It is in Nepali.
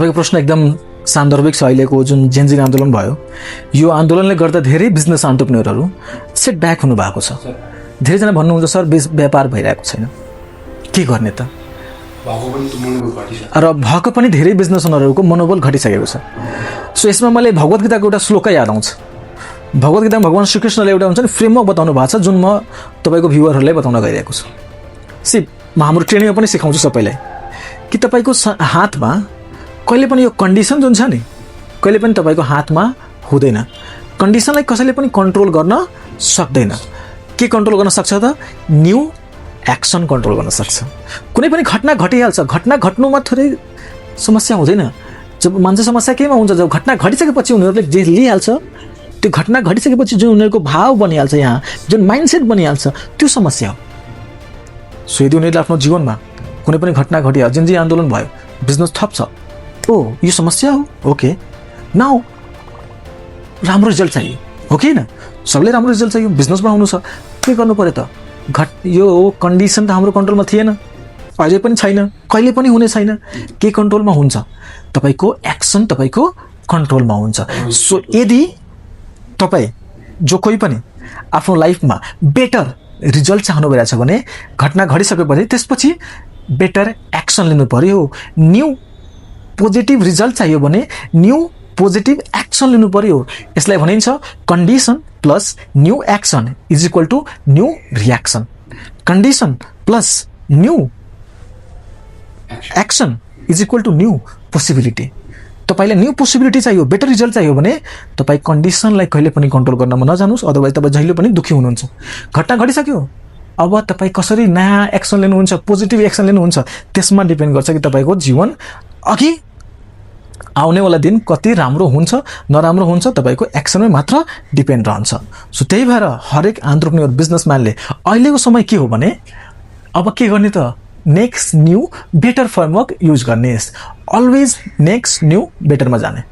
तपाईँको प्रश्न एकदम सान्दर्भिक छ। अहिलेको जुन जेनजी आन्दोलन भयो, यो आन्दोलनले गर्दा धेरै बिजनेस एन्टरप्रेन्योरहरू सेटब्याक हुनुभएको छ। धेरैजना भन्नुहुन्छ सर व्यापार भइरहेको छैन, के गर्ने त? र भएको पनि धेरै बिजनेस ओनरहरूको मनोबल घटिसकेको छ। सो यसमा मैले भगवत गीताको एउटा श्लोकै याद आउँछ। भगवत गीतामा भगवान् श्रीकृष्णले एउटा हुन्छ नि फ्रेमवर्क बताउनु भएको छ, जुन म तपाईँको भ्युवरहरूलाई बताउन गइरहेको छु। म हाम्रो ट्रेनिङमा पनि सिकाउँछु सबैलाई कि तपाईँको हातमा कहिले पनि यो कन्डिसन जुन छ नि, कहिले पनि तपाईँको हातमा हुँदैन। कन्डिसनलाई कसैले पनि कन्ट्रोल गर्न सक्दैन। के कन्ट्रोल गर्न सक्छ त? न्यू एक्सन कन्ट्रोल गर्न सक्छ। कुनै पनि घटना घटिहाल्छ, घटना घट्नुमा थोरै समस्या हुँदैन। जब मान्छे समस्या केमा हुन्छ? जब घटना घटिसकेपछि उनीहरूले जे लिइहाल्छ, त्यो घटना घटिसकेपछि जुन उनीहरूको भाव बनिहाल्छ, यहाँ जुन माइन्डसेट बनिहाल्छ, त्यो समस्या हो। सो यदि उनीहरूले आफ्नो जीवनमा कुनै पनि घटना घटिहाल्छ, जुन चाहिँ आन्दोलन भयो, बिजनेस ठप छ, ओ यो समस्या हो, ओके नाउ राम्रो रिजल्ट चाहियो, हो कि होइन? सबैले राम्रो रिजल्ट चाहियो, बिजनेस बनाउनु छ, के गर्नु पऱ्यो त? यो कन्डिसन त हाम्रो कन्ट्रोलमा थिएन, अहिले पनि छैन, कहिले पनि हुने छैन। के कन्ट्रोलमा हुन्छ? तपाईँको एक्सन तपाईँको कन्ट्रोलमा हुन्छ। सो यदि तपाईँ जो कोही पनि आफ्नो लाइफमा बेटर रिजल्ट चाहनु भइरहेछ भने घटना घटिसकेपछि त्यसपछि बेटर एक्सन लिनु पर्यो। न्यू पोजिटिभ रिजल्ट चाहियो भने न्यू पोजिटिभ एक्सन लिनु पर्यो। यसलाई भनिन्छ condition plus new action is equal to new reaction. Condition plus new action is equal to new possibility. तपाईँलाई न्यू पोसिबिलिटी चाहियो, बेटर रिजल्ट चाहियो भने तपाईँ कन्डिसनलाई कहिले पनि कन्ट्रोल गर्नमा नजानुहोस्, अदरवाइज तपाईँ जहिले पनि दुःखी हुनुहुन्छ। घटना घटिसक्यो, अब तपाईँ कसरी नयाँ एक्सन लिनुहुन्छ, पोजिटिभ एक्सन लिनुहुन्छ, त्यसमा डिपेन्ड गर्छ कि तपाईँको जीवन अघि आउनेवाला दिन कति राम्रो हुन्छ नराम्रो हुन्छ, तपाईँको एक्सनमै मात्र डिपेन्ड रहन्छ। सो त्यही भएर हरेक एन्टरप्रेन्योर बिजनेसम्यानले अहिलेको समय के हो भने अब के गर्ने त? Next new better framework use गर्ने। अलवेज नेक्स्ट न्यू बेटरमा जाने।